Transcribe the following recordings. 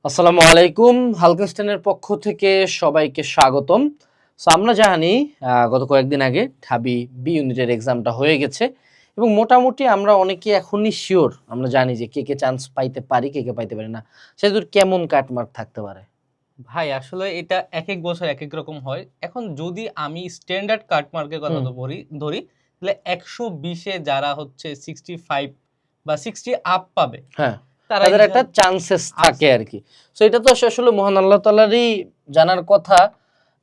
আসসালামু আলাইকুম। হালকেনস্টাইনের পক্ষ থেকে সবাইকে স্বাগতম। সো আমরা জানি গত কয়েকদিন আগে ঢাবি বি ইউনিটের এক্সামটা হয়ে গেছে এবং মোটামুটি আমরা অনেকে এখনই শিওর, আমরা জানি যে কে কে চান্স পাইতে পারি, কে কে পাইতে পারি না। সেদুর কেমন কাটমার্ক থাকতে পারে? ভাই আসলে এটা এক এক বছর এক এক রকম হয়। এখন যদি আমি স্ট্যান্ডার্ড কাটমার্কের কথা ধরি তাহলে 120-এ যারা হচ্ছে 65 বা 60 আপ পাবে হ্যাঁ, তারা তাদের একটা চান্সেস থাকে আর কি। সো এটা তো আসলে মহান আল্লাহ তাআলারই জানার কথা,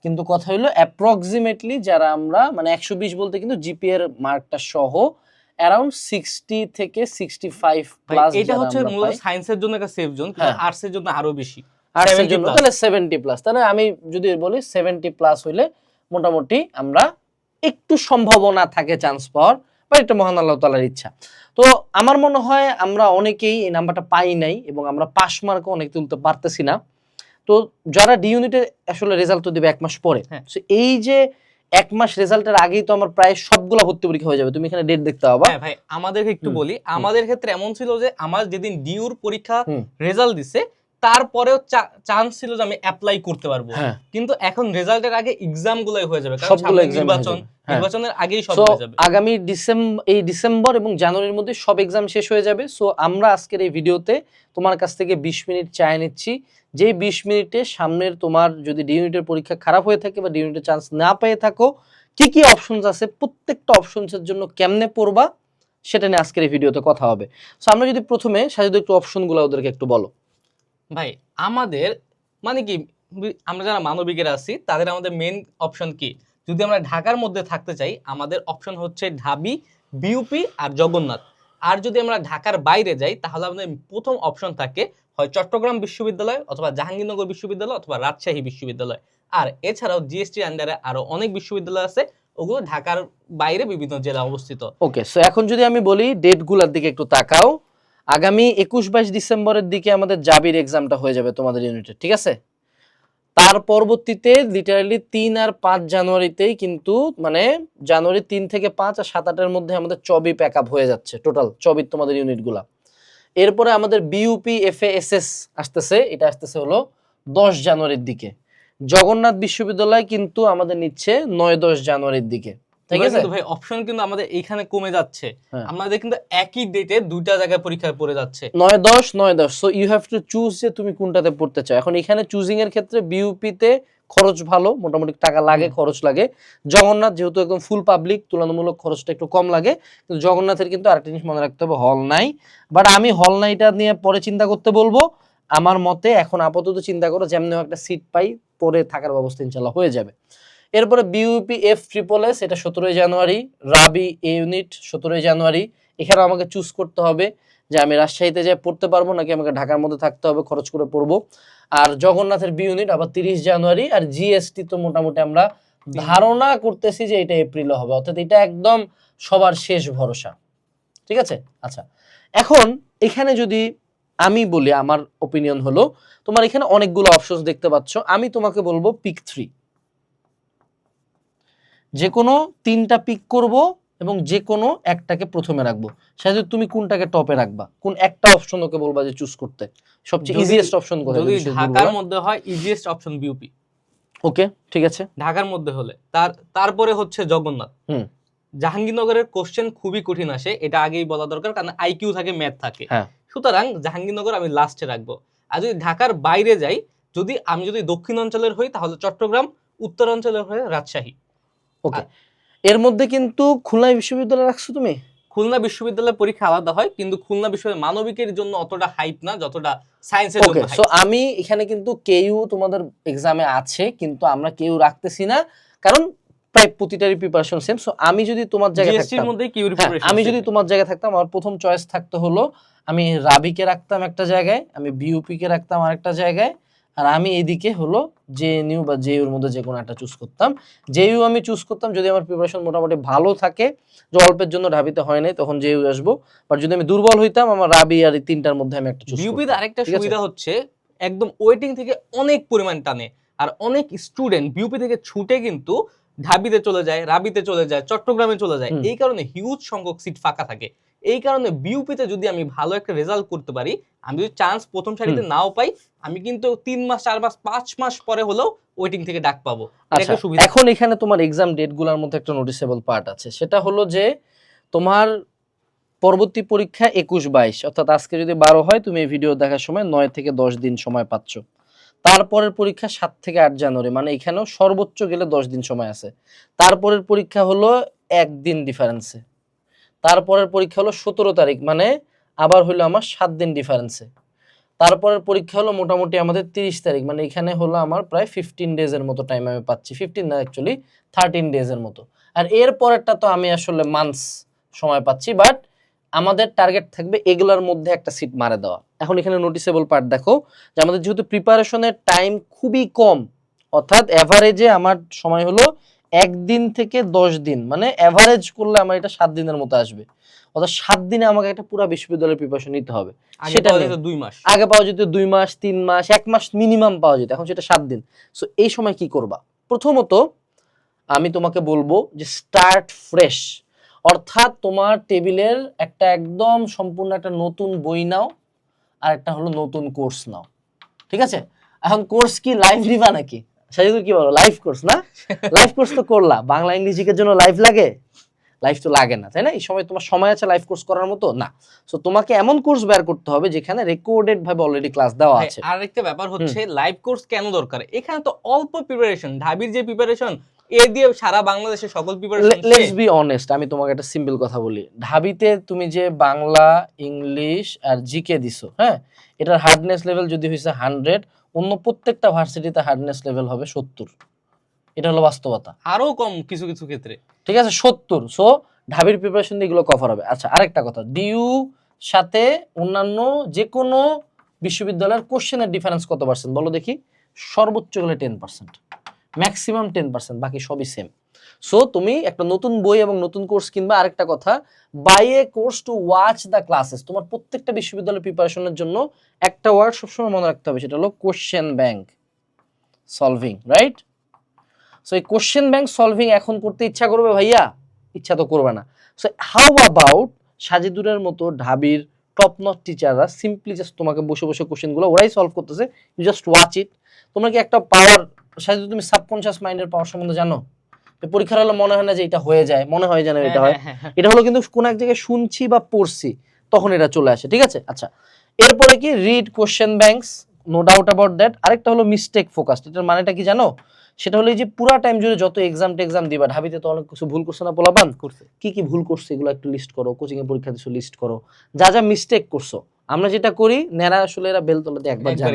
কিন্তু কথা হলো অ্যাপ্রক্সিমেটলি যারা আমরা মানে 120 বলতে কিন্তু জিপিএর মার্কটা সহ অ্যারাউন্ড 60 থেকে 65 প্লাস এটা হচ্ছে মূলত সায়েন্সের জন্য একটা সেফ জোন, কিন্তু আর্টসের জন্য আরো বেশি, আর্টসের জন্য তাহলে 70 প্লাস। তাহলে আমি যদি বলি 70 প্লাস হইলে মোটামুটি আমরা একটু সম্ভাবনা থাকে চান্স পাওয়ার, বা এটা মহান আল্লাহ তাআলার ইচ্ছা। তো আমার মনে হয় আমরা অনেকেই এই নাম্বারটা পাই নাই এবং আমরা পাস মার্কও অনেক তুলতে পারতেছি না। তো যারা ডি ইউনিটে আসলে রেজাল্ট তো দিবে এক মাস পরে, এই যে এক মাস রেজাল্টের আগেই তো আমার প্রায় সবগুলা ভর্তি পরীক্ষা হয়ে যাবে, তুমি এখানে ডেট দেখতে পাবা। হ্যাঁ ভাই, আমাদেরকে একটু বলি, আমাদের ক্ষেত্রে এমন ছিল যে আমার যেদিন ডিউর পরীক্ষা রেজাল্ট দিছে তারপরেও চান্স ছিল যে আমি অ্যাপ্লাই করতে পারবো, কিন্তু এখন রেজাল্টের আগে এক্সাম গুলাই হয়ে যাবে, কারণ সামনে নির্বাচনের আগেই সব হয়ে যাবে। আগামী ডিসেম্বর এবং জানুয়ারির মধ্যে সব এক্সাম শেষ হয়ে যাবে। সো আমরা আজকের এই ভিডিওতে তোমার কাছ থেকে 20 মিনিট চাই নিচ্ছি, যে 20 মিনিটে সামনের তোমার যদি ডি ইউনিটের পরীক্ষা খারাপ হয়ে থাকে বা ডি ইউনিটের চান্স না পেয়ে থাকো, কি কি অপশনস আছে, প্রত্যেকটা অপশনসের জন্য কেমনে পড়বা সেটা নিয়ে আজকের এই ভিডিওতে কথা হবে। সো আমরা যদি প্রথমে সাজিদ একটু অপশনগুলো ওদেরকে একটু বলো। ভাই আমাদের মানে কি, আমরা যারা মানবিকের আছি তাদের আমাদের মেইন অপশন কি, যদি আমরা ঢাকার মধ্যে থাকতে চাই আমাদের অপশন হচ্ছে ঢাবি, বিউপি আর জগন্নাথ। আর যদি আমরা ঢাকার বাইরে যাই তাহলে আমাদের প্রথম অপশন থাকে হয় চট্টগ্রাম বিশ্ববিদ্যালয়, অথবা জাহাঙ্গীরনগর বিশ্ববিদ্যালয়, অথবা রাজশাহী বিশ্ববিদ্যালয়। আর এছাড়াও জিএসটির আন্ডারে আরো অনেক বিশ্ববিদ্যালয় আছে, ওগুলো ঢাকার বাইরে বিভিন্ন জেলা অবস্থিত। ওকে, সো এখন যদি আমি বলি ডেটগুলোর দিকে একটু তাকাও। আগামী 21-22 ডিসেম্বরের দিকে আমাদের জাবির এক্সামটা হয়ে যাবে তোমাদের ইউনিটে, ঠিক আছে? তার পরবর্তীতে লিটারালি 3 আর 5 জানুয়ারিতেই কিন্তু মানে জানুয়ারি 3 থেকে 5 আর 7-8-এর মধ্যে আমাদের চবি প্যাক আপ হয়ে যাচ্ছে, টোটাল চবির তোমাদের ইউনিটগুলা। এরপরে আমাদের বিইউপি এফএএসএস আসতেছে, এটা আসতেছে হলো 10 জানুয়ারির দিকে। জগন্নাথ বিশ্ববিদ্যালয় কিন্তু আমাদের নিচ্ছে 9-10 জানুয়ারির দিকে, ঠিক আছে? ভাই অপশন কিন্তু আমাদের এইখানে কমে যাচ্ছে, আমাদের কিন্তু একই ডেটে দুইটা জায়গায় পরীক্ষায় পড়ে যাচ্ছে, 9-10 so you have to choose যে তুমি কোনটাতে পড়তে চাও। এখন এখানে চুজিং এর ক্ষেত্রে বিইউপি তে খরচ ভালো, মোটামুটি টাকা লাগে, খরচ লাগে। জগন্নাথ যেহেতু একদম ফুল পাবলিক, তুলনামূলক খরচটা একটু কম লাগে। কিন্তু জগন্নাথের কিন্তু আরেকটা জিনিস মনে রাখতে হবে, হল নাই। বাট আমি হল নাইটা নিয়ে পরে চিন্তা করতে বলবো। আমার মতে এখন আপাতত চিন্তা করো যেমন একটা সিট পাই, পরে থাকার ব্যবস্থা ইনশাল্লাহ হয়ে যাবে। এরপরে বিইউপি এফ ট্রিপল এস, এটা 17 জানুয়ারি। রাবি এ ইউনিট 17 জানুয়ারি। এখানে আমাকে চুজ করতে হবে যে আমি রাজশাহীতে যাই পড়তে পারবো নাকি আমাকে ঢাকার মধ্যে থাকতে হবে, খরচ করে পড়বো। আর জগন্নাথের বি ইউনিট আবার 30 জানুয়ারি। আর জিএসটি তো মোটামুটি আমরা ধারণা করতেছি যে এটা এপ্রিলে হবে, অর্থাৎ এটা একদম সবার শেষ ভরসা, ঠিক আছে? আচ্ছা, এখন এখানে যদি আমি বলি আমার ওপিনিয়ন হলো, তোমার এখানে অনেকগুলো অপশনস দেখতে পাচ্ছ, আমি তোমাকে বলবো পিক 3, যে কোনো 3টা পিক করব এবং যে কোনো একটাকে প্রথমে রাখবো। সাথে তুমি কোনটাকে টপে রাখবা, কোন একটা অপশন ওকে বলবা যে চুজ করতে, সবচেয়ে ইজিয়েস্ট অপশন কোনটা? যদি ঢাকার মধ্যে হয় ইজিয়েস্ট অপশন বিইউপি। ওকে, ঠিক আছে, ঢাকার মধ্যে হলে তারপরে হচ্ছে জগন্নাথ। জাহাঙ্গীরনগরের কোশ্চেন খুবই কঠিন আসে, এটা আগেই বলা দরকার, কারণ আইকিউ থাকে, ম্যাথ থাকে, সুতরাং জাহাঙ্গীরনগর আমি লাস্টে রাখবো। আর যদি ঢাকার বাইরে যাই, আমি যদি দক্ষিণ অঞ্চলের হই তাহলে চট্টগ্রাম, উত্তর অঞ্চলের হয়ে রাজশাহী। ওকে, এর মধ্যে কিন্তু খুলনা বিশ্ববিদ্যালয় রাখছো তুমি? খুলনা বিশ্ববিদ্যালয়ের পরীক্ষা আলাদা হয়, কিন্তু খুলনা বিশ্ববিদ্যালয় মানবিকের জন্য অতটা হাইপ না যতটা সায়েন্সের জন্য হাইপ। সো আমি এখানে কিন্তু কেইউ তোমাদের এক্সামে আছে, কিন্তু আমরা কেউ রাখতেছি না, কারণ প্রায় প্রতিটারই প্রিপারেশন সেম। সো আমি যদি তোমার জায়গায় থাকতাম, আমি যদি তোমার জায়গায় থাকতাম, আমার প্রথম চয়েস থাকতে হলো আমি রাবিকে রাখতাম একটা জায়গায়, আমি বিইউপি কে রাখতাম আরেকটা জায়গায়, আর আমি এদিকে হলো জেএনইউ বা জেইউর মধ্যে যে কোনো একটা চুজ করতাম। জেইউ আমি চুজ করতাম যদি আমার প্রিপারেশন মোটামুটি ভালো থাকে, যে অল্পের জন্য ঢাবিতে হয় নাই, তখন জেইউ আসবো। বাট যদি আমি দুর্বল হইতাম, আমার রাবি আর এই তিনটার মধ্যে আমি একটা চুজ করতাম। বিইউপিতে আরেকটা সুবিধা হচ্ছে একদম ওয়েটিং থেকে অনেক পরিমাণ টানে, আর অনেক স্টুডেন্ট বিইউপি থেকে ছুটে কিন্তু ঢাবিতে চলে যায়, রাবিতে চলে যায়, চট্টগ্রামে চলে যায়, এই কারণে হিউজ সংখ্যক সিট ফাঁকা থাকে। এই কারণে বিউপিতে যদি আমি ভালো একটা রেজাল্ট করতে পারি, আমি যদি চান্স প্রথম সারিতে নাও পাই, আমি কিন্তু 3 মাস 4 মাস 5 মাস পরে হলেও ওয়েটিং থেকে ডাক পাবো। এটা আচ্ছা একটা সুবিধা। এখন এখানে তোমার এক্সাম ডেটগুলোর মধ্যে একটা নোটিসেবল পার্ট আছে, সেটা হলো যে তোমার পরবর্তী পরীক্ষা 21-22, অর্থাৎ আজকে যদি 12 হয় তুমি এই ভিডিও দেখার সময় 9 থেকে 10 দিন সময় পাচ্ছ। তারপরের পরীক্ষা 7 থেকে 8 জানুয়ারি, মানে এখানেও সর্বোচ্চ গেলে 10 দিন সময় আছে। তারপরের পরীক্ষা হলো 1 দিন ডিফারেন্সে। তারপরের পরীক্ষা হলো 17 তারিখ, মানে আবার হলো আমার 7 দিন ডিফারেন্সে। তারপরের পরীক্ষা হলো মোটামুটি আমাদের 30 তারিখ, মানে এখানে হলো আমার প্রায় 15 ডেজের মতো টাইম আমি পাচ্ছি, 15 না অ্যাকচুয়ালি 13 ডেজের মতো। আর এর পরেরটা তো আমি আসলে মান্থস সময় পাচ্ছি, বাট আমাদের টার্গেট থাকবে এগুলোর মধ্যে একটা সিট মারে দেওয়া। এখন এখানে নোটিসেবল পার্ট দেখো যে আমাদের যেহেতু প্রিপারেশনের টাইম খুবই কম, অর্থাৎ অ্যাভারেজে আমার সময় হলো 1 দিন থেকে 10 দিন, মানে অ্যাভারেজ করলে আমার এটা 7 দিনের মতো আসবে। অর্থাৎ 7 দিনে আমাকে একটা পুরো বিশ্ববিদ্যালয়ের প্রিপারেশন নিতে হবে। সেটা নিয়ে 2 মাস আগে পাওয়া যেত 2 মাস 3 মাস 1 মাস মিনিমাম পাওয়া যেত, এখন সেটা 7 দিন। সো এই সময় কি করবা? প্রথমত আমি তোমাকে বলবো যে স্টার্ট ফ্রেশ, অর্থাৎ তোমার টেবিলের একটা একদম সম্পূর্ণ একটা নতুন বই নাও, আর একটা হলো নতুন কোর্স নাও। ঠিক আছে? এখন কোর্স কি লাইভ নিবা নাকি? সাজিদুর কি বলো, লাইভ কোর্স না? লাইভ কোর্স তো করলা, বাংলা ইংরেজির জন্য লাইভ লাগে? লাইফ তো লাগে না, তাই না? এই সময় তোমার সময় আছে লাইভ কোর্স করার মতো না। সো তোমাকে এমন কোর্স বের করতে হবে যেখানে রেকর্ডেড ভাবে অলরেডি ক্লাস দেওয়া আছে। আর একটা ব্যাপার হচ্ছে লাইভ কোর্স কেন দরকার? এখানে তো অল্প প্রিপারেশন, ঢাবির যে প্রিপারেশন এ দিয়ে সারা বাংলাদেশের সকল প্রিপারেশন। লেটস বি অনেস্ট, আমি তোমাকে একটা সিম্পল কথা বলি। ঢাবিতে তুমি যে বাংলা, ইংলিশ আর জিকে দিছো, হ্যাঁ, এটার হার্ডনেস লেভেল যদি হইছে 100, অন্য প্রত্যেকটা ভার্সিটিতে হার্ডনেস লেভেল হবে 70। এটা হলো বাস্তবতা। আরো কম কিছু কিছু ক্ষেত্রে, ঠিক আছে, 70। সো ঢাবির প্রিপারেশন দিয়ে এগুলো কভার হবে। আচ্ছা আরেকটা কথা, ডিইউ সাথে অন্যান্য যে কোনো বিশ্ববিদ্যালয়ের কোশ্চেনের ডিফারেন্স কত পার্সেন্ট বলো দেখি? সর্বোচ্চ হলে 10%, ম্যাক্সিমাম 10%, বাকি সবই সেম। সো তুমি একটা নতুন বই এবং নতুন কোর্স কিনবা। আরেকটা কথা, buy a course to watch the classes. তোমার প্রত্যেকটা বিশ্ববিদ্যালয়ের প্রিপারেশনের জন্য একটা ওয়ার্ড সবসময় মনে রাখতে হবে, সেটা হলো question bank solving, right? So এই কোশ্চেন ব্যাংক সলভিং এখন করতে ইচ্ছা করবে ভাইয়া? ইচ্ছা তো করবে না। সো হাউ অ্যাবাউট সাজিদুরের মতো ঢাবির টপ নট টিচাররা সিম্পলি জাস্ট তোমাকে বসে বসে কোশ্চেনগুলো ওরাই সলভ করতেছে, ইউ জাস্ট ওয়াচ ইট। তোমরা কি একটা পাওয়ার, সাজিদুর তুমি সাবকনশিয়াস মাইন্ডের পাওয়ার সম্বন্ধে জানো? পরীক্ষার হলে মনে হয় না যে এটা হয়ে যায়, মনে হয় যেন এটা হয়। এটা হলো কিন্তু কোন এক জায়গায় শুনছি বা পড়ছি তখন এটা চলে আসে। ঠিক আছে? আচ্ছা, এরপরে কি read question banks, no doubt about that. আরেকটা হলো মিস্টেক ফোকাসড। এটার মানেটা কি জানো? সেটা হলো এই যে পুরা টাইম জুড়ে যত এক্সাম দিবা, ঢাবিতে তো অনেক কিছু ভুল করছে না পোলাপান? করছে। কি কি ভুল করছে এগুলো একটু লিস্ট করো, কোচিং এ পরীক্ষা দিছো লিস্ট করো, যা যা মিস্টেক করছো। আমরা যেটা করি, নেরা আসলে এরা বেলতলাতে একবার যায়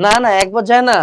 না, না একবার যায় না,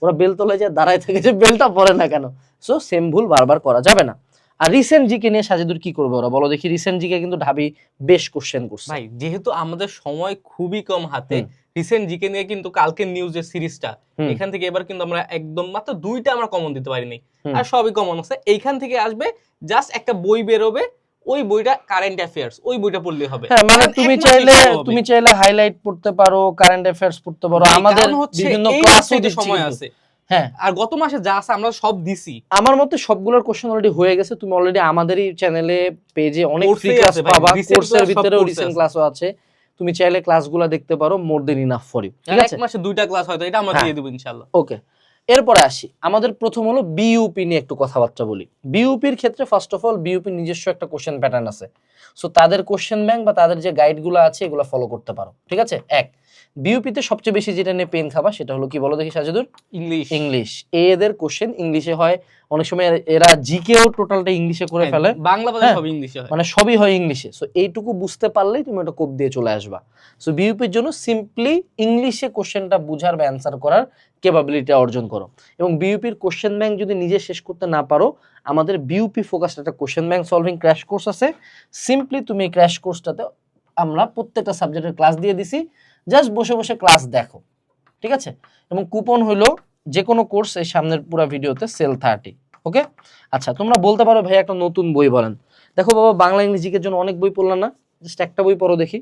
ওরা বেলতলায় যায় দাঁড়ায় থেকে যে বেলটা পড়ে না কেন। সো সেম ভুল বারবার করা যাবে না। আর রিসেন্ট জিকে নিয়ে সাজিদুর কি করবে ওরা বলো দেখি? রিসেন্ট জিকে কিন্তু ঢাবি বেশ কোশ্চেন করছে ভাই। যেহেতু আমাদের সময় খুবই কম হাতে, রিসেন্ট জিকে নিয়ে কিন্তু কালকের নিউজের সিরিজটা, এখান থেকে এবার কিন্তু আমরা একদম মাত্র 2টা আমরা কমন দিতে পারিনি, আর সবই কমন আছে। এইখান থেকে আসবে জাস্ট একটা বই বেরোবে, ওই বইটা কারেন্ট অ্যাফেয়ার্স, ওই বইটা পড়লে হবে। হ্যাঁ, মানে তুমি চাইলে হাইলাইট পড়তে পারো, কারেন্ট অ্যাফেয়ার্স পড়তে পারো, আমাদের বিভিন্ন ক্লাসও দিচ্ছি সময় আছে। হ্যাঁ, আর গত মাসে যা আছে আমরা সব দিছি। আমার মতে সবগুলোর কোশ্চেন অলরেডি হয়ে গেছে। তুমি অলরেডি আমাদেরই চ্যানেলে পেজে অনেক ফ্রি ক্লাস পাবা, কোর্সের ভিতরেও রিসেন্ট ক্লাসও আছে। তুমি চাইলে ক্লাসগুলো দেখতে পারো, মোর দেন ইনাফ ফর ইউ। ঠিক আছে, এক মাসে 2টা ক্লাস হয়তো, এটা আমরা দিয়ে দেব ইনশাআল্লাহ। ওকে, এরপরে আসি। আমাদের প্রথম হলো বিইউপি নিয়ে একটু কথাবার্তা বলি। বিইউপির ক্ষেত্রে ফার্স্ট অফ অল বিইউপি নিজস্ব একটা কোশ্চেন প্যাটার্ন আছে। সো তাদের কোশ্চেন ব্যাংক বা তাদের যে গাইডগুলো আছে এগুলো ফলো করতে পারো। ঠিক আছে? এক, বিইউপিতে সবচেয়ে বেশি যেটা নিয়ে পেন খাবা সেটা হলো কি বলো দেখি সাজিদুর? ইংলিশ। এদের কোশ্চেন ইংলিশে হয়, অনেক সময় এরা জিকেও টোটালটা ইংলিশে করে ফেলে, বাংলা বাদে সব ইংলিশে হয়, মানে সবই হয় ইংলিশে। সো এইটুকু বুঝতে পারলেই তুমি ওটা কোপ দিয়ে চলে আসবা। সো বিইউপির জন্য সিম্পলি ইংলিশে কোশ্চেনটা বুঝার বা অ্যান্সার করার ক্যাপাবিলিটি অর্জন করো। এবং বিইউপির কোশ্চেন ব্যাংক যদি নিজে শেষ করতে না পারো, আমাদের বিইউপি ফোকাসড একটা question bank solving crash course আছে। সিম্পলি তুমি এই ক্র্যাশ কোর্সটাতে আমরা প্রত্যেকটা সাবজেক্টের ক্লাস দিয়ে দিছি, জাস্ট বসে বসে ক্লাস দেখো। ঠিক আছে? এবং কুপন হইলো যে কোনো কোর্স এই সামনের পুরো ভিডিওতে সেল 30। ওকে, আচ্ছা তোমরা বলতে পারো ভাই একটা নতুন বই বলেন। দেখো বাবা, বাংলা ইংরেজির জন্য অনেক বই পড়লাম না, জাস্ট একটা বই পড়ো দেখি।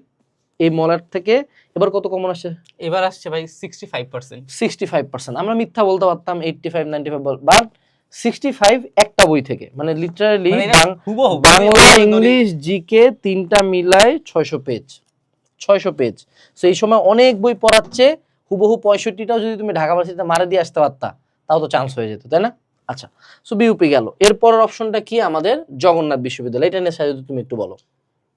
এই মলার থেকে এবার কত কমন আসছে? এবার আসছে ভাই 65%। 65%। আমরা মিথ্যা বলতে পারতাম 85 95, বাট 65 একটা বই থেকে, মানে লিটারালি মানে এটা হুবহু বাংলা ইংলিশ জিকে তিনটা মিলায় 600 পেজ, 600 পেজ। সো এই সময় অনেক বই পড়াচ্ছে, হুবহু 65টাও যদি তুমি ঢাকা ভার্সিটিতে মারা দিয়ে আসতে পারতা তাও তো চান্স হয়ে যেত, তাই না? আচ্ছা, সো বিউপি গেল। এরপরের অপশনটা কি আমাদের? জগন্নাথ বিশ্ববিদ্যালয়। এটা নিয়ে সাজু তুমি একটু বলো।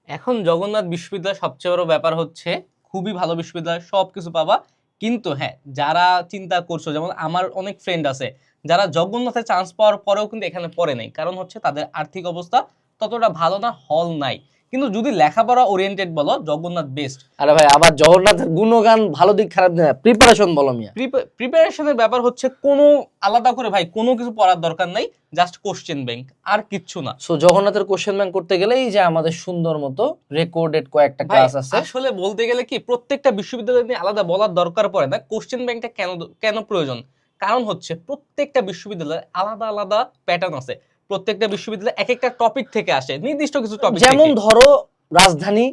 এখন জগন্নাথ বিশ্ববিদ্যালয় সবচেয়ে বড় ব্যাপার হচ্ছে খুবই ভালো বিশ্ববিদ্যালয়, সবকিছু পাবা। কিন্তু হ্যাঁ, যারা চিন্তা করছো, যেমন আমার অনেক ফ্রেন্ড আছে যারা জগন্নাথে চান্স পাওয়ার পরেও কিন্তু এখানে পড়ে নাই, কারণ হচ্ছে তাদের আর্থিক অবস্থা ততটা ভালো না, হল নাই। কিন্তু যদি লেখাপড়া ওরিয়েন্টেড বলো, জগন্নাথ বেস্ট। আরে ভাই, আবার জগন্নাথের গুণগান ভালো দিক খারাপ দিক না, প্রিপারেশন বলো মিয়া। প্রিপারেশনের ব্যাপার হচ্ছে কোনো আলাদা করে ভাই কোনো কিছু পড়ার দরকার নাই, জাস্ট কোশ্চেন ব্যাংক, আর কিচ্ছু না। সো জগন্নাথের কোশ্চেন ব্যাংক করতে গেলে এই যে আমাদের সুন্দর মতো রেকর্ডেড কয়েকটা ভাই ক্লাস আছে। আসলে বলতে গেলে কি, প্রত্যেকটা বিশ্ববিদ্যালয় নিয়ে আলাদা বলার দরকার পড়ে না কোশ্চেন ব্যাংকটা কেন কেন প্রয়োজন। কারণ হচ্ছে প্রত্যেকটা বিশ্ববিদ্যালয়ের আলাদা আলাদা প্যাটার্ন আছে, প্রত্যেকটা বিশ্ববিদ্যালয় এক একটা টপিক থেকে আসে, নির্দিষ্ট কিছু টপিক যেমন থেকে। ধরো রাজধানী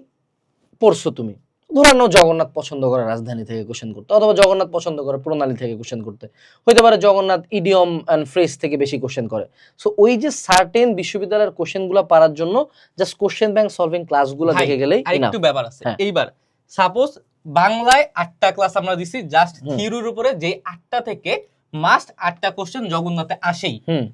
পড়ছো তুমি, ধরে নাও জগন্নাথ পছন্দ করে রাজধানী থেকে কোশ্চেন করতে, অথবা জগন্নাথ পছন্দ করে প্রণালী থেকে কোশ্চেন করতে, হইতে পারে জগন্নাথ ইডিয়ম এন্ড ফ্রেজ থেকে বেশি কোশ্চেন করে। সো ওই যে সার্টেন বিশ্ববিদ্যালয়ের কোশ্চেনগুলো পারার জন্য জাস্ট কোশ্চেন ব্যাংক সলভিং ক্লাসগুলো ভাই, দেখে গেলেই আর enough। একটু ব্যাপার আছে। হ্যাঁ। এইবার সাপোজ বাংলায় 8টা ক্লাস আমরা দিছি, জাস্ট হুম। থিওরির উপরে, যে 8টা থেকে মাস্ট 8টা কোশ্চেন জগন্নাথে আসেই। হুম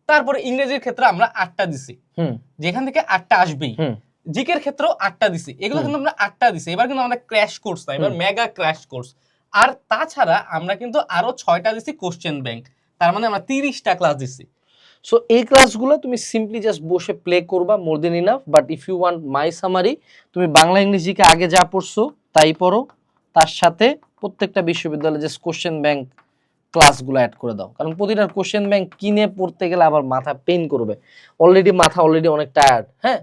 তারপরে ইংরেজির ক্ষেত্রে আমরা 8টা দিছি, হুম যেখান থেকে 8টা আসবেই। হুম জিকের ক্ষেত্রেও 8টা দিছি, এগুলো কিন্তু আমরা 8টা দিছি। এবার কিন্তু আমাদের ক্র্যাশ কোর্স না, এবার মেগা ক্র্যাশ কোর্স। আর তাছাড়া আমরা কিন্তু আরো 6টা দিছি কোশ্চেন ব্যাংক, তার মানে আমরা 30টা ক্লাস দিছি। সো এই ক্লাসগুলো তুমি সিম্পলি জাস্ট বসে প্লে করবা, more then enough. But if you want my summary, তুমি বাংলা ইংরেজিকে আগে যা পড়ছো তাই পড়ো, তার সাথে প্রত্যেকটা বিশ্ববিদ্যালয়ে জাস্ট কোশ্চেন ব্যাংক ক্লাসগুলো অ্যাড করে দাও। কারণ প্রতিটা কোশ্চেন ব্যাংক কিনে পড়তে গেলে আবার মাথা পেইন করবে, মাথা অলরেডি অনেক টায়ার্ড। হ্যাঁ,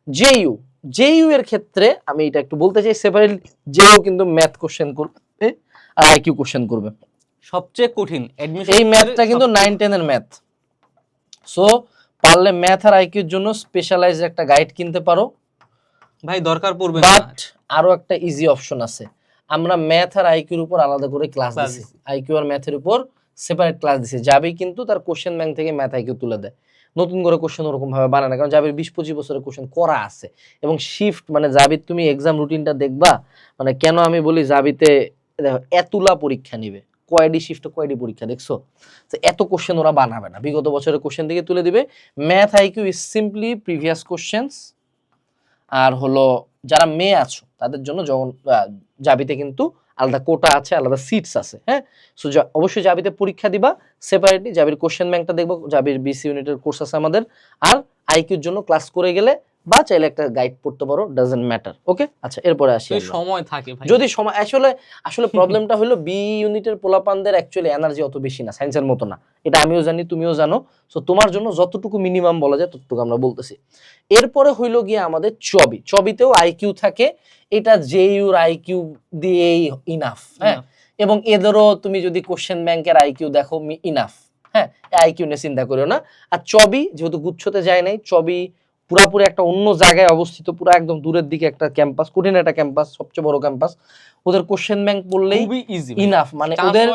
জেইউ, জেইউ এর ক্ষেত্রে আমি এটা একটু বলতে চাই সেপারেট। জেইউ কিন্তু ম্যাথ কোশ্চেন করবে আর আইকিউ কোশ্চেন করবে। সবচেয়ে কঠিন অ্যাডমিশন, এই ম্যাথটা কিন্তু 9-10 এর ম্যাথ। সো পারলে ম্যাথ আর আইকিউর জন্য স্পেশালাইজড একটা গাইড কিনতে পারো। ভাই দরকার পড়বে না। বাট আরো একটা ইজি অপশন আছে, আমরা ম্যাথ আর আইকিউর উপর আলাদা করে ক্লাস Class দিছি, আইকিউ আর ম্যাথের উপর সেপারেট ক্লাস দিছি। যাবে কিন্তু তার কোশ্চেন ব্যাংক থেকে ম্যাথ আইকিউ তুলে দেয়, নতুন করে কোশ্চেন ওরকম ভাবে বানায় না, কারণ জাবির 20-25 বছরের কোশ্চেন করা আছে। এবং শিফট মানে জাবির তুমি এক্সাম রুটিনটা দেখবা, মানে কেন আমি বলি জাবিতে দেখো এতুলা পরীক্ষা নিবে, কয়ডি শিফটে কয়ডি পরীক্ষা দেখছো, তো এত কোশ্চেন ওরা বানাবে না, বিগত বছরের কোশ্চেন থেকে তুলে দিবে। Math IQ is simply previous questions. আর হলো যারা মেয়ে আছো তাদের জন্য জাবিতে কিন্তু আলাদা কোটা আছে, আলাদা সিটস আছে। হ্যাঁ, সো অবশ্যই জাবিতে পরীক্ষা দিবা সেপারেটলি, জাবির কোশ্চেন ব্যাংকটা দেখবো, জাবির 20 ইউনিটের কোর্স আছে আমাদের। আর আইকিউর জন্য ক্লাস করে গেলে বা চাইলে একটা গাইড পড়তে পারো, ডাজন্ট ম্যাটার। ওকে, আচ্ছা এরপরে আসি যদি আমরা। সময় থাকে ভাই। যদি সময়, আসলে আসলে প্রবলেমটা হলো বি ইউনিটের পোলাপানদের অ্যাকচুয়ালি এনার্জি অত বেশি না, সায়েন্সের মতো না, এটা আমিও জানি তুমিও জানো। সো তোমার জন্য যতটুকু মিনিমাম বলা যায় ততটুকু আমরা বলতেছি। এরপরে হইলো গিয়ে আমাদের চবিতেও আইকিউ থাকে, এটা জেইউর আইকিউ দিয়েই ইনাফ। হ্যাঁ, এবং এদেরও তুমি যদি কোশ্চেন ব্যাংকের আইকিউ দেখো ইনাফ। হ্যাঁ, আইকিউ নিয়ে চিন্তা করিও না। আর চবি যেহেতু গুচ্ছতে যায় নাই, চবি পুরাপুরি একটা অন্য জায়গায় অবস্থিত, পুরো একদম দূরের দিকে একটা ক্যাম্পাস, কঠিন একটা ক্যাম্পাস, সবচেয়ে বড় ক্যাম্পাস। ওদের কোশ্চেন ব্যাংক বললেই খুবই ইজি ইনাফ, মানে ওদের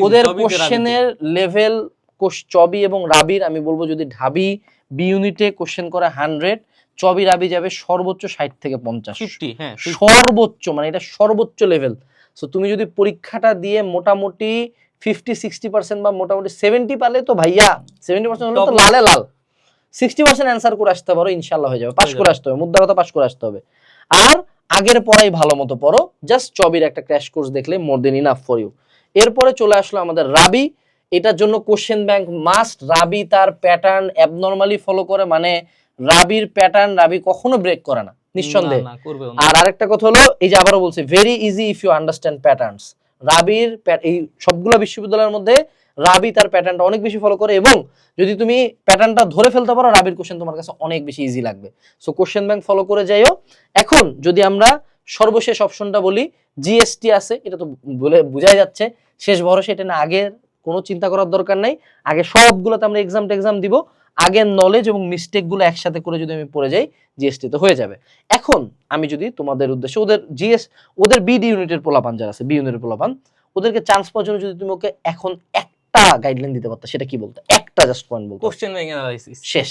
ওদের কোশ্চেনের লেভেল চবি এবং রাবির আমি বলবো, যদি ঢাবি বি ইউনিটে কোশ্চেন করে 100, চবি রাবি যাবে সর্বোচ্চ 60 থেকে 50, 50। হ্যাঁ, সর্বোচ্চ, মানে এটা সর্বোচ্চ লেভেল। সো তুমি যদি পরীক্ষাটা দিয়ে মোটামুটি 50-60% বা মোটামুটি 70 পালে তো ভাইয়া, 70% হলে তো লালে লাল। 60% অ্যান্সার করে আসতে পারো, ইনশাল্লাহ হয়ে যাবে, পাস করে আসতে হবে, মুদ্রা কথা পাস করে আসতে হবে। আর আগের পড়াই ভালো মতো পড়ো, জাস্ট চবির একটা ক্র্যাশ কোর্স দেখলে মোর দেন ইনাফ ফর ইউ। এরপরে চলে আসলো আমাদের রাবি, এটার জন্য কোশ্চেন ব্যাংক মাস্ট। রাবি তার প্যাটার্ন অ্যাবনরমালি ফলো করে, মানে রাবির প্যাটার্ন রাবি কখনো ব্রেক করে না, নিঃসন্দেহে। আর আরেকটা কথা হলো, এই যে আবারও বলছি, very easy if you understand patterns. রাবির এই সবগুলো বিশ্ববিদ্যালয়ের মধ্যে রাবি তার প্যাটার্নটা অনেক বেশি ফলো করে, এবং যদি তুমি প্যাটার্নটা ধরে ফেলতে পারো, রাবির কোশ্চেন তোমার কাছে অনেক বেশি ইজি লাগবে। সো কোশ্চেন ব্যাংক ফলো করে যাইও। এখন যদি আমরা সর্বশেষ অপশনটা বলি, জিএসটি আছে, এটা তো বলে বোঝাই যাচ্ছে শেষ ভরসা, এটা না আগের কোনো চিন্তা করার দরকার নাই। আগে সবগুলোতে আমরা এক্সাম দিব, আগের নলেজ এবং মিস্টেকগুলো একসাথে করে যদি আমি পড়ে যাই, জিএসটি তো হয়ে যাবে। এখন আমি যদি তোমাদের উদ্দেশ্যে ওদের বিডি ইউনিটের পোলাপান যারা আছে, বি ইউনিটের পোলাপান, ওদেরকে চান্স পাওয়ার জন্য যদি তুমি ওকে এখন একটা গাইডলাইন দিতে পারতা, সেটা কি বলতে? একটা একটা জাস্ট পয়েন্ট বলতে হবে। কোশ্চেন ব্যাংক অ্যানালাইসিস শেষ,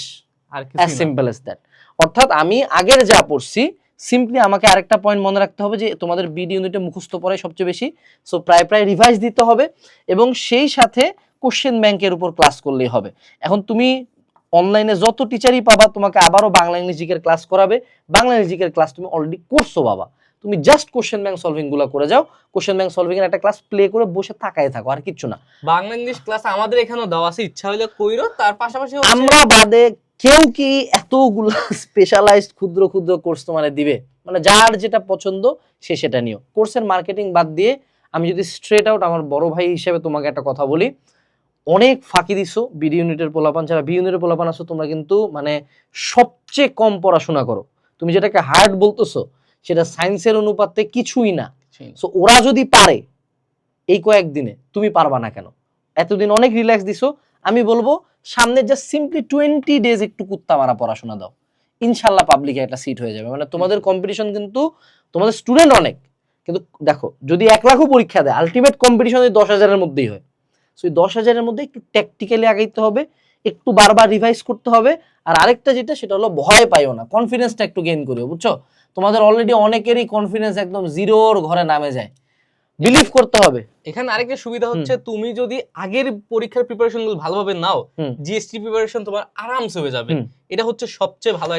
আর অ্যাজ কিছু না। Simple as that. অর্থাৎ আমি আগের যা পড়ছি সিম্পলি আমাকে আরেকটা পয়েন্ট মনে রাখতে হবে যে তোমাদের বিডি ইউনিটে মুখস্থ পড়াই সবচেয়ে বেশি, সো প্রায় রিভাইজ দিতে হবে এবং সেই সাথে কোশ্চেন ব্যাংকের উপর ক্লাস করলেই হবে। এখন তুমি অনলাইনে যত টিচারই পাবা তোমাকে আবারও বাংলা ইংলিশ জিকের ক্লাস করাবে, বাংলা ইংলিশ জিকের ক্লাস তুমি অলরেডি করছো বাবা, তুমি জাস্ট কোশ্চেন ব্যাংক সলভিং গুলো করে যাও, কোশ্চেন ব্যাংক সলভিং এর একটা ক্লাস প্লে করে বসে তাকায় থাকো, আর কিচ্ছু না। বাংলা ইংলিশ ক্লাস আমাদের এখানেও দেওয়া আছে, ইচ্ছা হইলে কইরো। তার পাশাপাশি আমরা বাদে কেউ কি এতগুলো স্পেশালাইজড ক্ষুদ্র ক্ষুদ্র কোর্স তোমারে দিবে? মানে যার যেটা পছন্দ সে সেটা নিও। কোর্সের মার্কেটিং বাদ দিয়ে আমি যদি স্ট্রেট আউট আমার বড় ভাই হিসেবে তোমাকে একটা কথা বলি, অনেক ফাঁকি দিছো বিডি ইউনিটের পোলাপান, যারা বি ইউনিটের পোলাপান আছো তোমরা কিন্তু মানে সবচেয়ে কম পড়াশোনা করো। তুমি যেটাকে হার্ড বলতেছো সেটা সায়েন্সের অনুপাতে কিছুই না। সো ওরা যদি পারে এই কয়েকদিনে, তুমি পারবা না কেন? এতদিন অনেক রিল্যাক্স দিছো, আমি বলবো সামনে জাস্ট সিম্পলি 20 ডেজ একটু কুত্তা মারা পড়াশোনা দাও, ইনশাল্লাহ পাবলিকে একটা সিট হয়ে যাবে। মানে তোমাদের কম্পিটিশন কিন্তু, তোমাদের স্টুডেন্ট অনেক, কিন্তু দেখো যদি 1 লাখও পরীক্ষা দেয় আলটিমেট কম্পিটিশন ওই 10,000-এর মধ্যেই হয়। সো ওই 10,000-এর মধ্যে একটু ট্যাকটিক্যালি আগাইতে হবে, একটু বারবার রিভাইজ করতে হবে। আর আরেকটা যেটা সেটা হলো ভয় পাইও না, কনফিডেন্সটা একটু গেইন করিও, বুঝছো? তোমাদের অলরেডি অনেকেরই কনফিডেন্স একদম জিরোর ঘরে নামে যায়, বিলিভ করতে হবে। এখানে আরেকটা সুবিধা হচ্ছে তুমি যদি আগের পরীক্ষার প্রিপারেশন গুলো ভালোভাবে নাও, জিএসটি প্রিপারেশন তোমার আরামসে হয়ে যাবে। এটা হচ্ছে সবচেয়ে ভালো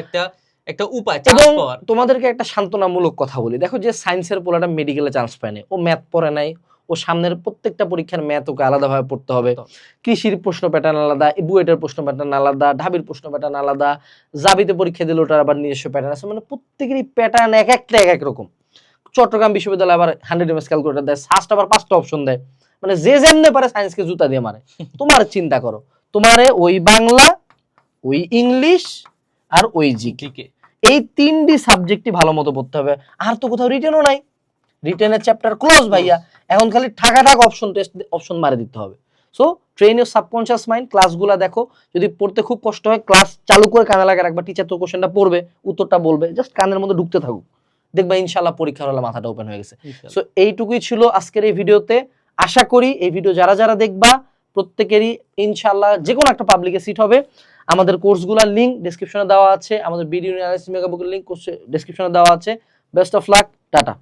একটা উপায় চান্স এবং পাওয়ার। তোমাদেরকে একটা সান্ত্বনামূলক কথা বলি, দেখো যে সায়েন্সের পোলাটা মেডিকেলে চান্স পায় না, ও ম্যাথ পড়ে নাই, ও সামনের প্রত্যেকটা পরীক্ষার ম্যাথ ওকে আলাদাভাবে পড়তে হবে, কৃষির প্রশ্ন প্যাটার্ন আলাদা, বুয়েটের প্রশ্ন প্যাটার্ন আলাদা, ঢাবির প্রশ্ন প্যাটার্ন আলাদা, জাবিতে পরীক্ষা দিলে ওটার আবার নিজস্ব প্যাটার্ন আছে, মানে প্রত্যেকেরই প্যাটার্ন এক একটা এক এক রকম। চট্টগ্রাম বিশ্ববিদ্যালয় আবার 100 এমএস ক্যালকুলেটর দেয়, সাস্ট আবার 5টা অপশন দেয়, মানে যে যেমনে পারে সায়েন্সকে জুতা দিয়ে মারে। তোমার চিন্তা করো, তোমারে ওই বাংলা, ওই ইংলিশ আর ওই জিকে, এই 3টি সাবজেক্টই ভালো মতো পড়তে হবে। আর তো কোথাও রিটেনও নাই, রিটেনের চ্যাপ্টার ক্লোজ ভাইয়া, এখন খালি ঠাকা অপশন টেস্ট অপশন মারে দিতে হবে। So train your subconscious mind, ক্লাসগুলো দেখো, যদি পড়তে খুব কষ্ট হয় ক্লাস চালু করে কানে লাগা রাখবা, টিচার তো কোশ্চেনটা পড়বে, উত্তরটা বলবে, জাস্ট কানের মধ্যে ঢুকতে থাকুক, দেখবা ইনশাআল্লাহ পরীক্ষার হলে মাথাটা ওপেন হয়ে গেছে। সো এইটুকুই ছিল আজকের এই ভিডিওতে। আশা করি এই ভিডিও যারা যারা দেখবা প্রত্যেকেরই ইনশাআল্লাহ যে কোনো একটা পাবলিকে সিট হবে। আমাদের কোর্সগুলোর লিংক ডেসক্রিপশনে দেওয়া আছে, আমাদের ভিডিও অ্যানালাইসিস মেগাবুকের লিংক ডেসক্রিপশনে দেওয়া আছে। Best of luck, tata.